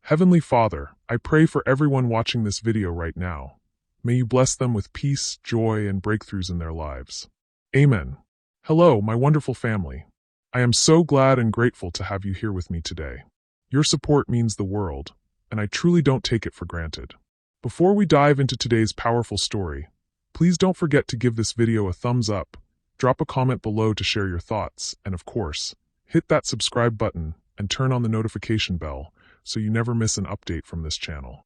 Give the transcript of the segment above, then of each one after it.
Heavenly Father, I pray for everyone watching this video right now. May you bless them with peace, joy, and breakthroughs in their lives. Amen. Hello, my wonderful family. I am so glad and grateful to have you here with me today. Your support means the world, and I truly don't take it for granted. Before we dive into today's powerful story, please don't forget to give this video a thumbs up, drop a comment below to share your thoughts, and of course, hit that subscribe button and turn on the notification bell so you never miss an update from this channel.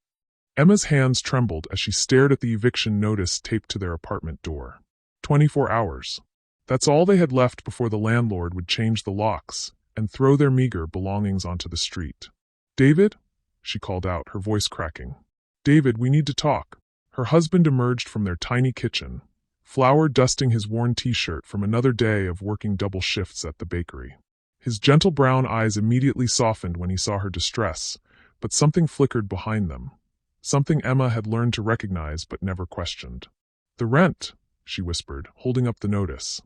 Emma's hands trembled as she stared at the eviction notice taped to their apartment door. 24 hours. That's all they had left before the landlord would change the locks and throw their meager belongings onto the street. "David?" she called out, her voice cracking. "David, we need to talk." Her husband emerged from their tiny kitchen, flour dusting his worn t-shirt from another day of working double shifts at the bakery. His gentle brown eyes immediately softened when he saw her distress, but something flickered behind them. Something Emma had learned to recognize but never questioned. "The rent," she whispered, holding up the notice.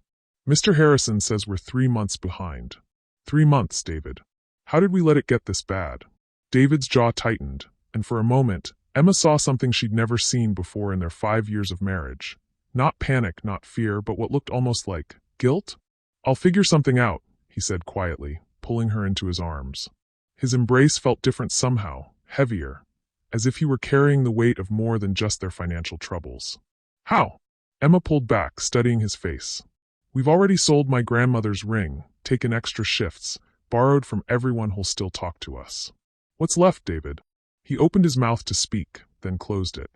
"Mr. Harrison says we're 3 months behind." 3 months, David. How did we let it get this bad? David's jaw tightened, and for a moment, Emma saw something she'd never seen before in their 5 years of marriage. Not panic, not fear, but what looked almost like guilt. "I'll figure something out," he said quietly, pulling her into his arms. His embrace felt different somehow, heavier, as if he were carrying the weight of more than just their financial troubles. "How?" Emma pulled back, studying his face. "We've already sold my grandmother's ring, taken extra shifts, borrowed from everyone who'll still talk to us. What's left, David?" He opened his mouth to speak, then closed it.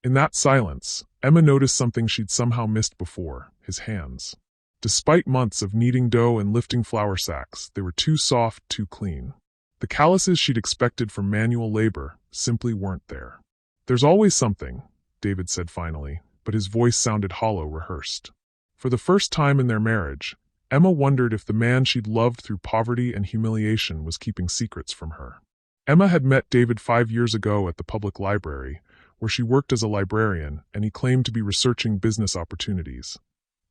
In that silence, Emma noticed something she'd somehow missed before: his hands. Despite months of kneading dough and lifting flour sacks, they were too soft, too clean. The calluses she'd expected from manual labor simply weren't there. "There's always something," David said finally, but his voice sounded hollow, rehearsed. For the first time in their marriage, Emma wondered if the man she'd loved through poverty and humiliation was keeping secrets from her. Emma had met David 5 years ago at the public library, where she worked as a librarian, and he claimed to be researching business opportunities.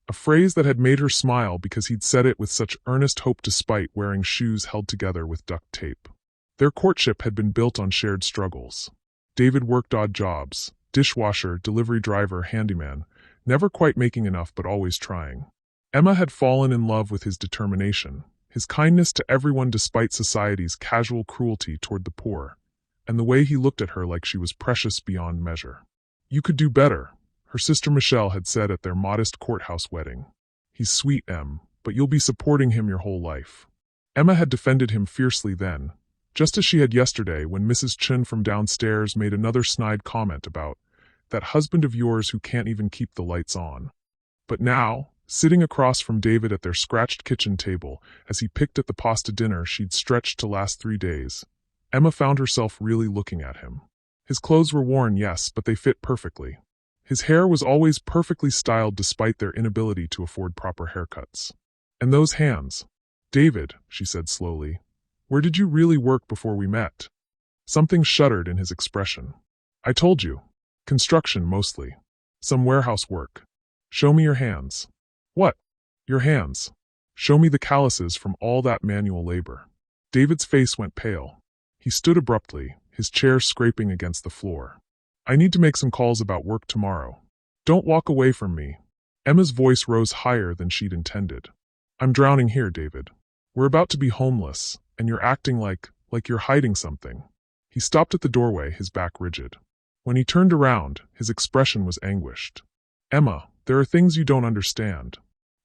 A phrase that had made her smile because he'd said it with such earnest hope despite wearing shoes held together with duct tape. Their courtship had been built on shared struggles. David worked odd jobs: dishwasher, delivery driver, handyman, never quite making enough but always trying. Emma had fallen in love with his determination, his kindness to everyone despite society's casual cruelty toward the poor, and the way he looked at her like she was precious beyond measure. "You could do better," her sister Michelle had said at their modest courthouse wedding. "He's sweet, Em, but you'll be supporting him your whole life." Emma had defended him fiercely then, just as she had yesterday when Mrs. Chun from downstairs made another snide comment about that husband of yours who can't even keep the lights on. But now, sitting across from David at their scratched kitchen table as he picked at the pasta dinner she'd stretched to last 3 days, Emma found herself really looking at him. His clothes were worn, yes, but they fit perfectly. His hair was always perfectly styled despite their inability to afford proper haircuts. And those hands. "David," she said slowly, "where did you really work before we met?" Something shuddered in his expression. "I told you. Construction, mostly. Some warehouse work." "Show me your hands." "What?" "Your hands. Show me the calluses from all that manual labor." David's face went pale. He stood abruptly, his chair scraping against the floor. "I need to make some calls about work tomorrow. Don't walk away from me." Emma's voice rose higher than she'd intended. "I'm drowning here, David. We're about to be homeless, and you're acting like you're hiding something." He stopped at the doorway, his back rigid. When he turned around, his expression was anguished. "Emma, there are things you don't understand."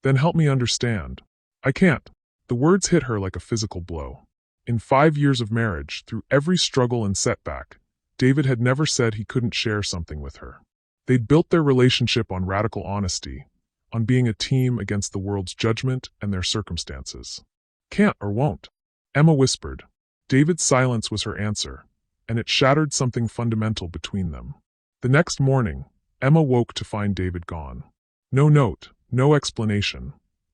"Then help me understand." "I can't." The words hit her like a physical blow. In 5 years of marriage, through every struggle and setback, David had never said he couldn't share something with her. They'd built their relationship on radical honesty, on being a team against the world's judgment and their circumstances. "Can't or won't," Emma whispered. David's silence was her answer, and it shattered something fundamental between them. The next morning, Emma woke to find David gone. No note, no explanation,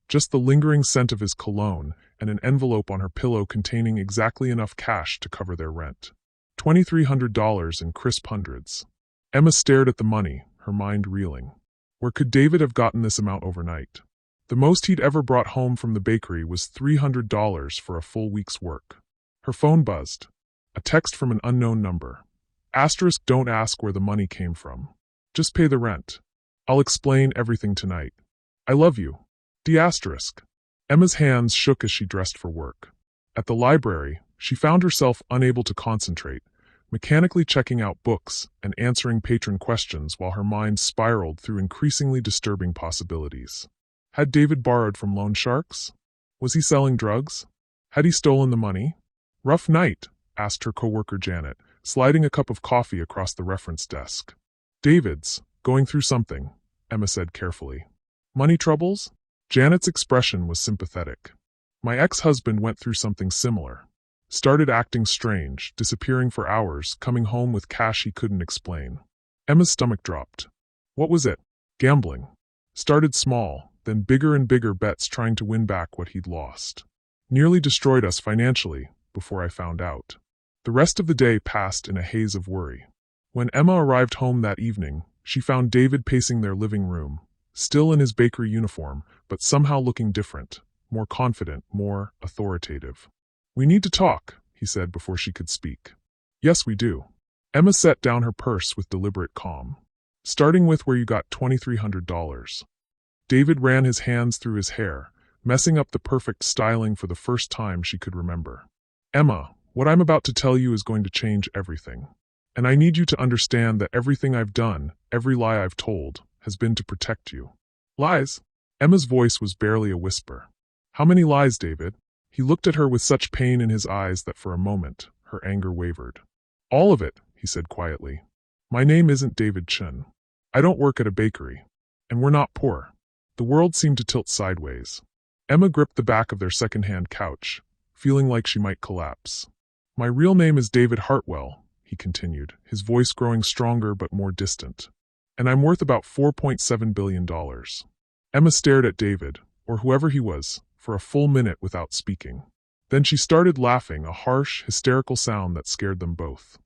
just the lingering scent of his cologne and an envelope on her pillow containing exactly enough cash to cover their rent. $2,300 in crisp hundreds. Emma stared at the money, her mind reeling. Where could David have gotten this amount overnight? The most he'd ever brought home from the bakery was $300 for a full week's work. Her phone buzzed. A text from an unknown number. Asterisk, don't ask where the money came from. Just pay the rent. I'll explain everything tonight. I love you. D asterisk. Emma's hands shook as she dressed for work. At the library, she found herself unable to concentrate, mechanically checking out books and answering patron questions while her mind spiraled through increasingly disturbing possibilities. Had David borrowed from loan sharks? Was he selling drugs? Had he stolen the money? Rough night, asked her coworker Janet, sliding a cup of coffee across the reference desk. David's going through something, Emma said carefully. Money troubles? Janet's expression was sympathetic. My ex-husband went through something similar. Started acting strange, disappearing for hours, coming home with cash he couldn't explain. Emma's stomach dropped. What was it? Gambling. Started small, then bigger and bigger bets trying to win back what he'd lost. Nearly destroyed us financially, before I found out. The rest of the day passed in a haze of worry. When Emma arrived home that evening, she found David pacing their living room, still in his bakery uniform, but somehow looking different, more confident, more authoritative. We need to talk, he said before she could speak. Yes, we do. Emma set down her purse with deliberate calm. Starting with where you got $2,300. David ran his hands through his hair, messing up the perfect styling for the first time she could remember. Emma, what I'm about to tell you is going to change everything. And I need you to understand that everything I've done, every lie I've told, has been to protect you. Lies? Emma's voice was barely a whisper. How many lies, David? He looked at her with such pain in his eyes that for a moment, her anger wavered. All of it, he said quietly. My name isn't David Chun. I don't work at a bakery. And we're not poor. The world seemed to tilt sideways. Emma gripped the back of their second-hand couch, feeling like she might collapse. My real name is David Hartwell, he continued, his voice growing stronger but more distant. And I'm worth about $4.7 billion. Emma stared at David, or whoever he was, for a full minute without speaking. Then she started laughing, a harsh, hysterical sound that scared them both.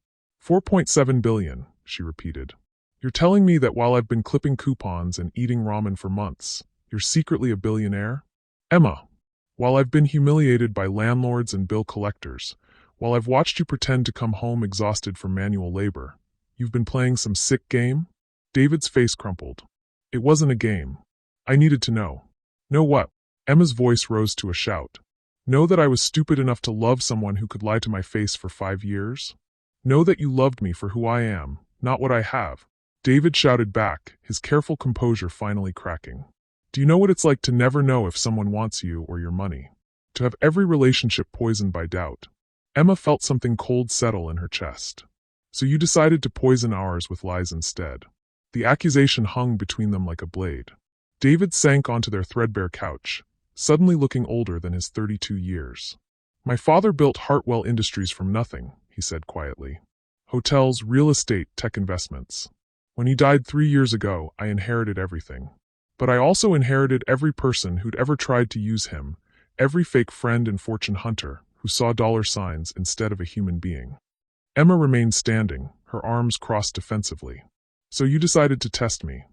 4.7 billion, she repeated. You're telling me that while I've been clipping coupons and eating ramen for months, you're secretly a billionaire? Emma, while I've been humiliated by landlords and bill collectors, while I've watched you pretend to come home exhausted from manual labor, you've been playing some sick game? David's face crumpled. It wasn't a game. I needed to know. Know what? Emma's voice rose to a shout. Know that I was stupid enough to love someone who could lie to my face for 5 years? Know that you loved me for who I am, not what I have. David shouted back, his careful composure finally cracking. Do you know what it's like to never know if someone wants you or your money? To have every relationship poisoned by doubt? Emma felt something cold settle in her chest. So you decided to poison ours with lies instead. The accusation hung between them like a blade. David sank onto their threadbare couch, suddenly looking older than his 32 years. My father built Hartwell Industries from nothing, he said quietly. Hotels, real estate, tech investments. When he died 3 years ago, I inherited everything. But I also inherited every person who'd ever tried to use him, every fake friend and fortune hunter who saw dollar signs instead of a human being. Emma remained standing, her arms crossed defensively. So you decided to test me.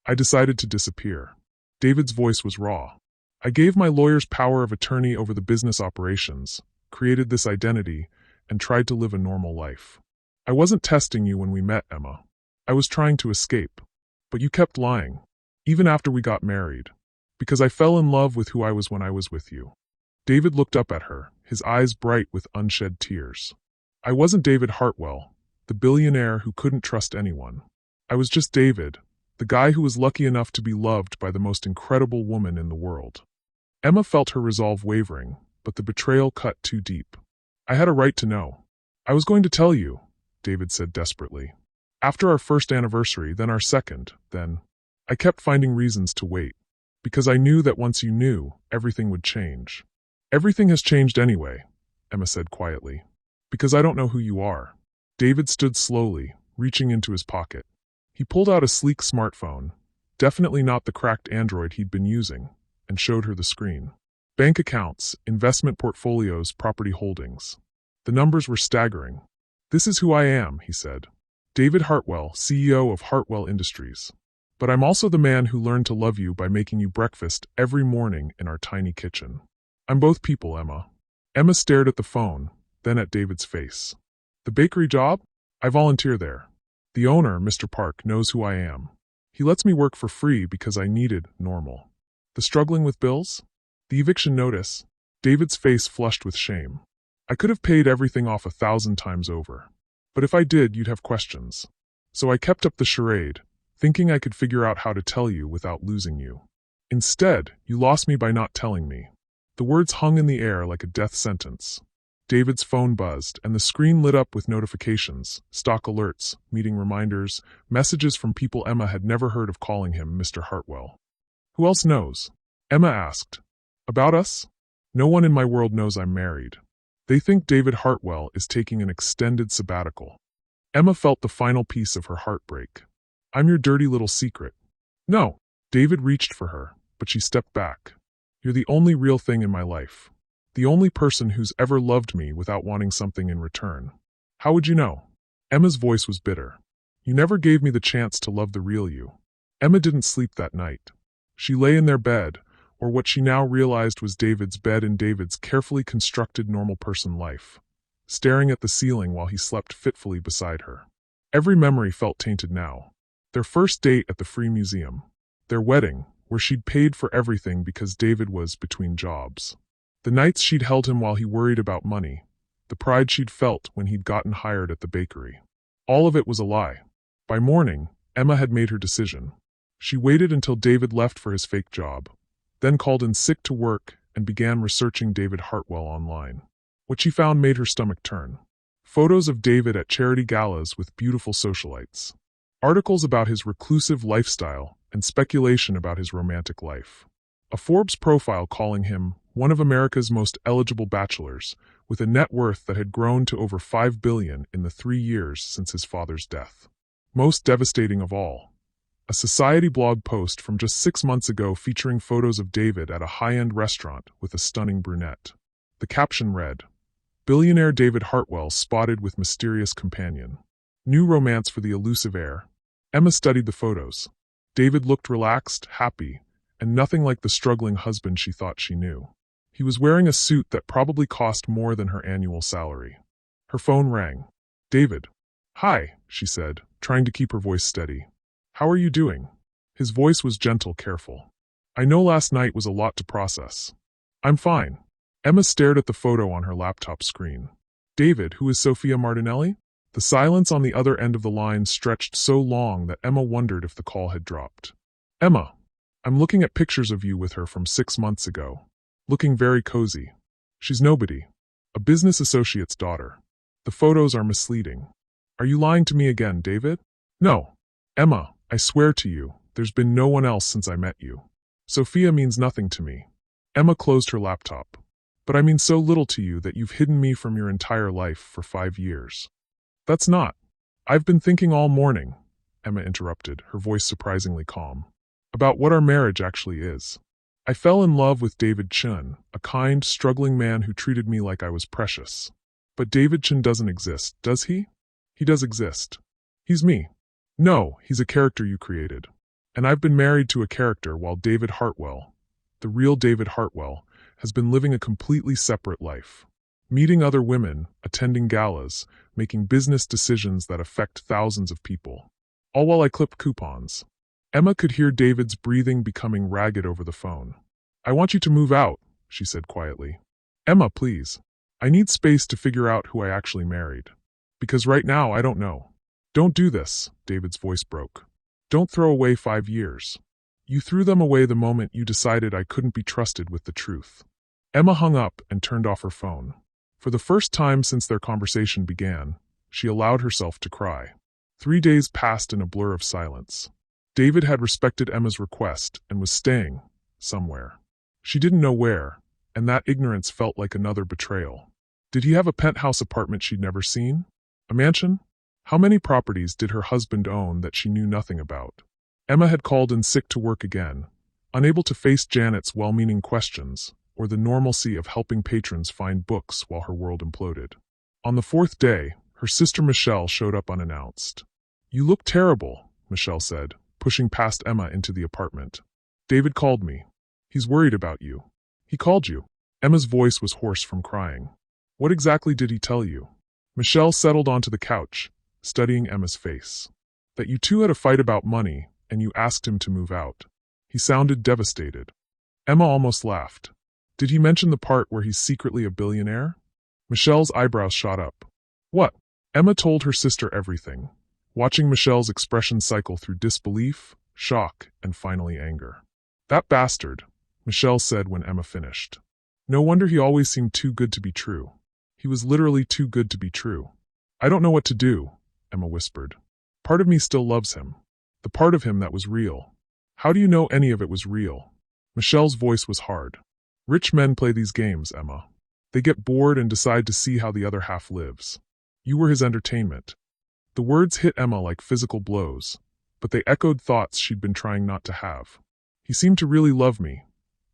I decided to disappear. David's voice was raw. I gave my lawyers power of attorney over the business operations, created this identity, and tried to live a normal life. I wasn't testing you when we met, Emma. I was trying to escape. But you kept lying, even after we got married, because I fell in love with who I was when I was with you. David looked up at her, his eyes bright with unshed tears. I wasn't David Hartwell, the billionaire who couldn't trust anyone. I was just David, the guy who was lucky enough to be loved by the most incredible woman in the world. Emma felt her resolve wavering, but the betrayal cut too deep. I had a right to know. I was going to tell you, David said desperately. After our first anniversary, then our second, then. I kept finding reasons to wait. Because I knew that once you knew, everything would change. Everything has changed anyway, Emma said quietly. Because I don't know who you are. David stood slowly, reaching into his pocket. He pulled out a sleek smartphone, definitely not the cracked Android he'd been using, and showed her the screen. Bank accounts, investment portfolios, property holdings. The numbers were staggering. This is who I am, he said. David Hartwell, CEO of Hartwell Industries. But I'm also the man who learned to love you by making you breakfast every morning in our tiny kitchen. I'm both people, Emma. Emma stared at the phone, then at David's face. The bakery job? I volunteer there. The owner, Mr. Park, knows who I am. He lets me work for free because I needed normal. The struggling with bills? The eviction notice? David's face flushed with shame. I could have paid everything off 1,000 times over. But if I did, you'd have questions. So I kept up the charade, thinking I could figure out how to tell you without losing you. Instead, you lost me by not telling me. The words hung in the air like a death sentence. David's phone buzzed, and the screen lit up with notifications, stock alerts, meeting reminders, messages from people Emma had never heard of calling him Mr. Hartwell. Who else knows? Emma asked. About us? No one in my world knows I'm married. They think David Hartwell is taking an extended sabbatical. Emma felt the final piece of her heartbreak. I'm your dirty little secret. No. David reached for her, but she stepped back. You're the only real thing in my life. The only person who's ever loved me without wanting something in return. How would you know? Emma's voice was bitter. You never gave me the chance to love the real you. Emma didn't sleep that night. She lay in their bed, or what she now realized was David's bed in David's carefully constructed normal person life, staring at the ceiling while he slept fitfully beside her. Every memory felt tainted now. Their first date at the Free Museum. Their wedding, where she'd paid for everything because David was between jobs. The nights she'd held him while he worried about money. The pride she'd felt when he'd gotten hired at the bakery. All of it was a lie. By morning, Emma had made her decision. She waited until David left for his fake job, then called in sick to work and began researching David Hartwell online. What she found made her stomach turn. Photos of David at charity galas with beautiful socialites. Articles about his reclusive lifestyle and speculation about his romantic life. A Forbes profile calling him one of America's most eligible bachelors, with a net worth that had grown to over $5 billion in the 3 years since his father's death. Most devastating of all, a Society blog post from just 6 months ago featuring photos of David at a high-end restaurant with a stunning brunette. The caption read, "Billionaire David Hartwell spotted with mysterious companion. New romance for the elusive heir." Emma studied the photos. David looked relaxed, happy, and nothing like the struggling husband she thought she knew. He was wearing a suit that probably cost more than her annual salary. Her phone rang. "David." "Hi," she said, trying to keep her voice steady. "How are you doing?" His voice was gentle, careful. "I know last night was a lot to process." "I'm fine." Emma stared at the photo on her laptop screen. "David, who is Sophia Martinelli?" The silence on the other end of the line stretched so long that Emma wondered if the call had dropped. "Emma, I'm looking at pictures of you with her from 6 months ago. Looking very cozy. She's nobody. A business associate's daughter. The photos are misleading. Are you lying to me again, David?" "No. Emma, I swear to you, there's been no one else since I met you. Sophia means nothing to me." Emma closed her laptop. "But I mean so little to you that you've hidden me from your entire life for 5 years. "That's not. I've been thinking all morning," Emma interrupted, her voice surprisingly calm, "about what our marriage actually is. I fell in love with David Chun, a kind, struggling man who treated me like I was precious. But David Chun doesn't exist, does he?" "He does exist. He's me." "No, he's a character you created. And I've been married to a character while David Hartwell, the real David Hartwell, has been living a completely separate life. Meeting other women, attending galas, making business decisions that affect thousands of people. All while I clip coupons." Emma could hear David's breathing becoming ragged over the phone. "I want you to move out," she said quietly. "Emma, please. I need space to figure out who I actually married. Because right now I don't know." "Don't do this," David's voice broke. "Don't throw away 5 years. You threw them away the moment you decided I couldn't be trusted with the truth." Emma hung up and turned off her phone. For the first time since their conversation began, she allowed herself to cry. 3 days passed in a blur of silence. David had respected Emma's request and was staying somewhere. She didn't know where, and that ignorance felt like another betrayal. Did he have a penthouse apartment she'd never seen? A mansion? How many properties did her husband own that she knew nothing about? Emma had called in sick to work again, unable to face Janet's well-meaning questions, or the normalcy of helping patrons find books while her world imploded. On the 4th day, her sister Michelle showed up unannounced. "You look terrible," Michelle said, pushing past Emma into the apartment. "David called me. He's worried about you." "He called you?" Emma's voice was hoarse from crying. "What exactly did he tell you?" Michelle settled onto the couch, studying Emma's face. That you two had a fight about money, and you asked him to move out. He sounded devastated. Emma almost laughed. Did he mention the part where he's secretly a billionaire? Michelle's eyebrows shot up. What? Emma told her sister everything, watching Michelle's expression cycle through disbelief, shock, and finally anger. That bastard, Michelle said when Emma finished. No wonder he always seemed too good to be true. He was literally too good to be true. I don't know what to do, Emma whispered. Part of me still loves him. The part of him that was real. How do you know any of it was real? Michelle's voice was hard. Rich men play these games, Emma. They get bored and decide to see how the other half lives. You were his entertainment. The words hit Emma like physical blows, but they echoed thoughts she'd been trying not to have. He seemed to really love me,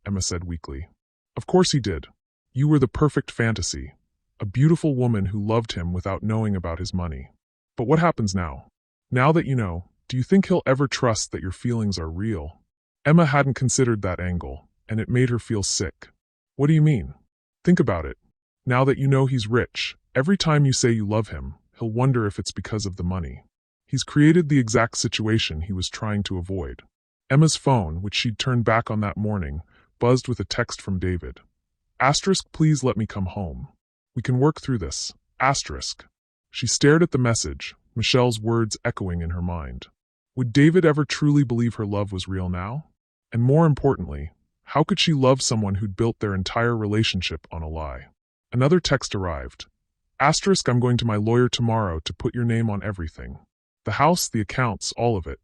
Emma said weakly. Of course he did. You were the perfect fantasy. A beautiful woman who loved him without knowing about his money. But what happens now? Now that you know, do you think he'll ever trust that your feelings are real? Emma hadn't considered that angle, and it made her feel sick. What do you mean? Think about it. Now that you know he's rich, every time you say you love him, he'll wonder if it's because of the money. He's created the exact situation he was trying to avoid. Emma's phone, which she'd turned back on that morning, buzzed with a text from David. Asterisk, please let me come home. We can work through this. Asterisk. She stared at the message, Michelle's words echoing in her mind. Would David ever truly believe her love was real now? And more importantly, how could she love someone who'd built their entire relationship on a lie? Another text arrived. Asterisk, I'm going to my lawyer tomorrow to put your name on everything. The house, the accounts, all of it.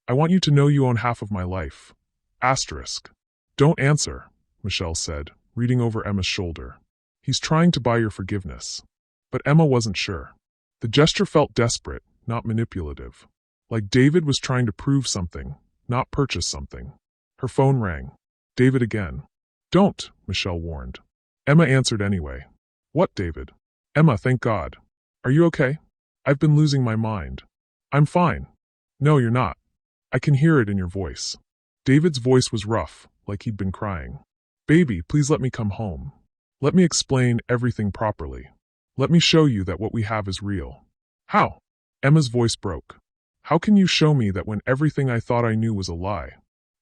I want you to know you own half of my life. Asterisk. Don't answer, Michelle said, reading over Emma's shoulder. He's trying to buy your forgiveness. But Emma wasn't sure. The gesture felt desperate, not manipulative. Like David was trying to prove something, not purchase something. Her phone rang. David again. Don't, Michelle warned. Emma answered anyway. What, David? Emma, thank God. Are you okay? I've been losing my mind. I'm fine. No, you're not. I can hear it in your voice. David's voice was rough, like he'd been crying. Baby, please let me come home. Let me explain everything properly. Let me show you that what we have is real. How? Emma's voice broke. How can you show me that when everything I thought I knew was a lie?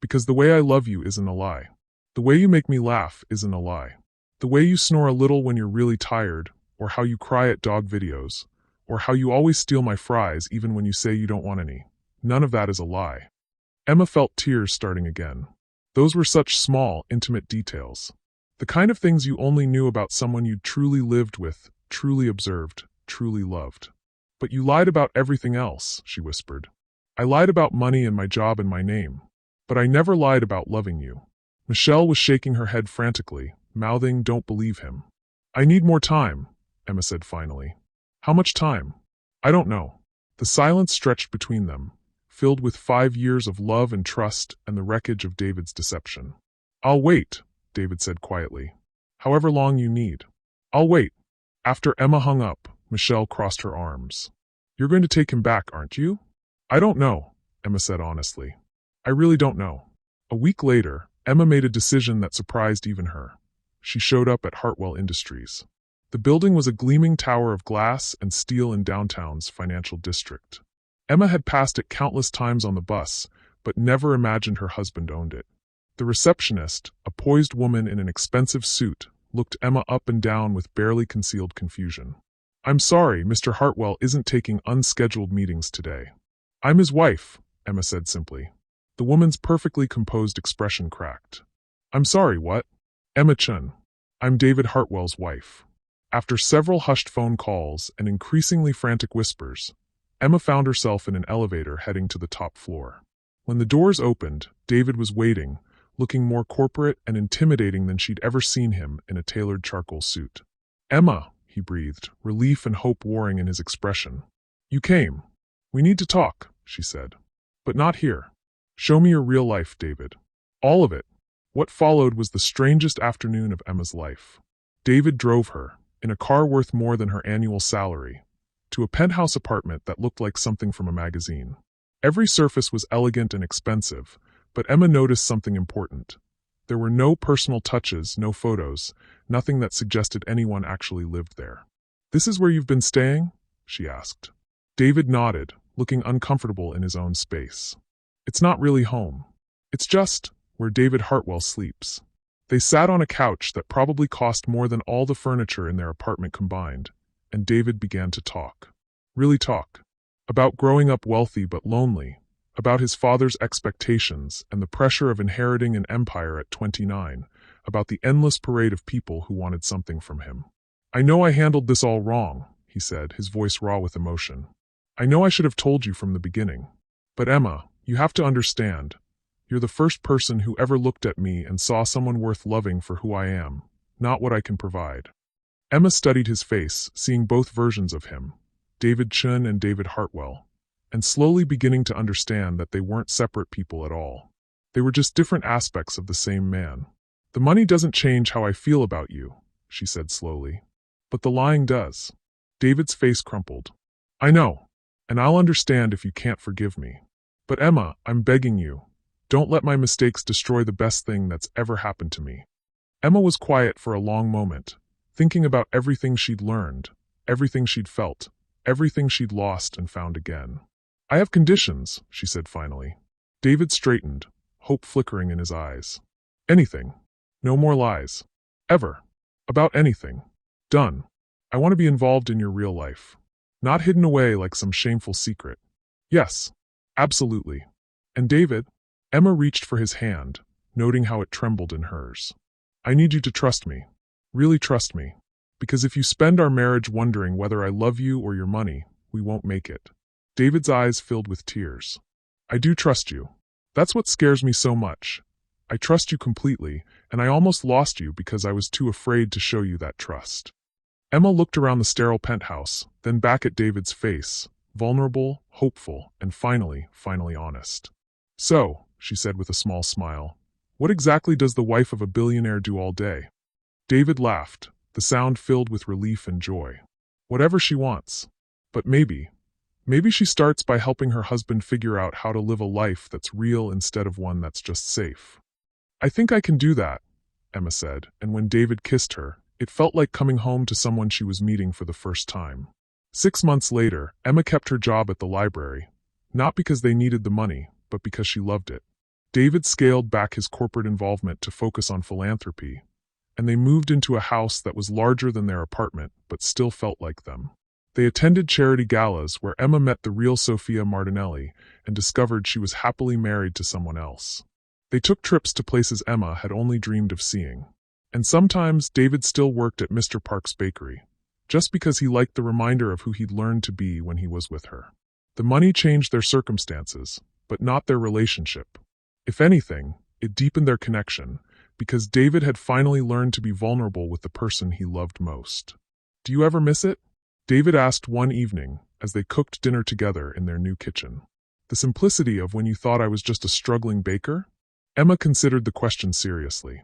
Because the way I love you isn't a lie. The way you make me laugh isn't a lie. The way you snore a little when you're really tired, or how you cry at dog videos, or how you always steal my fries even when you say you don't want any. None of that is a lie. Emma felt tears starting again. Those were such small, intimate details. The kind of things you only knew about someone you'd truly lived with, truly observed, truly loved. But you lied about everything else, she whispered. I lied about money and my job and my name. But I never lied about loving you. Michelle was shaking her head frantically, mouthing, don't believe him. I need more time, Emma said finally. How much time? I don't know. The silence stretched between them, filled with 5 years of love and trust and the wreckage of David's deception. I'll wait, David said quietly. However long you need. I'll wait. After Emma hung up, Michelle crossed her arms. You're going to take him back, aren't you? I don't know, Emma said honestly. I really don't know. A week later, Emma made a decision that surprised even her. She showed up at Hartwell Industries. The building was a gleaming tower of glass and steel in downtown's financial district. Emma had passed it countless times on the bus, but never imagined her husband owned it. The receptionist, a poised woman in an expensive suit, looked Emma up and down with barely concealed confusion. I'm sorry, Mr. Hartwell isn't taking unscheduled meetings today. I'm his wife, Emma said simply. The woman's perfectly composed expression cracked. I'm sorry, what? Emma Chun. I'm David Hartwell's wife. After several hushed phone calls and increasingly frantic whispers, Emma found herself in an elevator heading to the top floor. When the doors opened, David was waiting, looking more corporate and intimidating than she'd ever seen him in a tailored charcoal suit. Emma, he breathed, relief and hope warring in his expression. You came. We need to talk, she said. But not here. Show me your real life, David. All of it. What followed was the strangest afternoon of Emma's life. David drove her, in a car worth more than her annual salary, to a penthouse apartment that looked like something from a magazine. Every surface was elegant and expensive, but Emma noticed something important. There were no personal touches, no photos, nothing that suggested anyone actually lived there. "This is where you've been staying?" she asked. David nodded, looking uncomfortable in his own space. "It's not really home. It's just where David Hartwell sleeps." They sat on a couch that probably cost more than all the furniture in their apartment combined, and David began to talk. Really talk. About growing up wealthy but lonely, about his father's expectations and the pressure of inheriting an empire at 29, about the endless parade of people who wanted something from him. "I know I handled this all wrong," he said, his voice raw with emotion. "I know I should have told you from the beginning. But Emma, you have to understand. You're the first person who ever looked at me and saw someone worth loving for who I am, not what I can provide." Emma studied his face, seeing both versions of him, David Chun and David Hartwell, and slowly beginning to understand that they weren't separate people at all. They were just different aspects of the same man. "The money doesn't change how I feel about you," she said slowly. "But the lying does." David's face crumpled. "I know, and I'll understand if you can't forgive me. But Emma, I'm begging you, don't let my mistakes destroy the best thing that's ever happened to me." Emma was quiet for a long moment, thinking about everything she'd learned, everything she'd felt, everything she'd lost and found again. "I have conditions," she said finally. David straightened, hope flickering in his eyes. "Anything. No more lies. Ever. About anything. Done. I want to be involved in your real life. Not hidden away like some shameful secret." "Yes. Absolutely." "And David?" Emma reached for his hand, noting how it trembled in hers. "I need you to trust me. Really trust me. Because if you spend our marriage wondering whether I love you or your money, we won't make it." David's eyes filled with tears. "I do trust you. That's what scares me so much. I trust you completely, and I almost lost you because I was too afraid to show you that trust." Emma looked around the sterile penthouse, then back at David's face, vulnerable, hopeful, and finally honest. "So," she said with a small smile, "what exactly does the wife of a billionaire do all day?" David laughed, the sound filled with relief and joy. "Whatever she wants. But maybe she starts by helping her husband figure out how to live a life that's real instead of one that's just safe." "I think I can do that," Emma said, and when David kissed her, it felt like coming home to someone she was meeting for the first time. 6 months later, Emma kept her job at the library, not because they needed the money, but because she loved it. David scaled back his corporate involvement to focus on philanthropy, and they moved into a house that was larger than their apartment, but still felt like them. They attended charity galas where Emma met the real Sophia Martinelli and discovered she was happily married to someone else. They took trips to places Emma had only dreamed of seeing. And sometimes David still worked at Mr. Park's bakery, just because he liked the reminder of who he'd learned to be when he was with her. The money changed their circumstances, but not their relationship. If anything, it deepened their connection, because David had finally learned to be vulnerable with the person he loved most. "Do you ever miss it?" David asked one evening, as they cooked dinner together in their new kitchen. "The simplicity of when you thought I was just a struggling baker?" Emma considered the question seriously.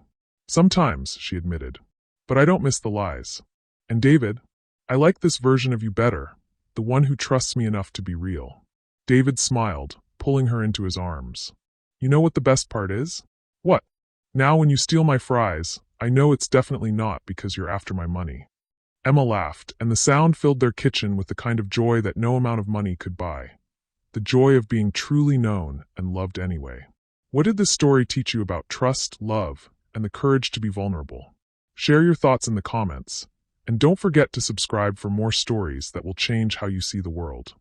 "Sometimes," she admitted, "but I don't miss the lies. And David, I like this version of you better, the one who trusts me enough to be real." David smiled, pulling her into his arms. "You know what the best part is?" "What?" "Now when you steal my fries, I know it's definitely not because you're after my money." Emma laughed, and the sound filled their kitchen with the kind of joy that no amount of money could buy. The joy of being truly known and loved anyway. What did this story teach you about trust, love, and the courage to be vulnerable? Share your thoughts in the comments, and don't forget to subscribe for more stories that will change how you see the world.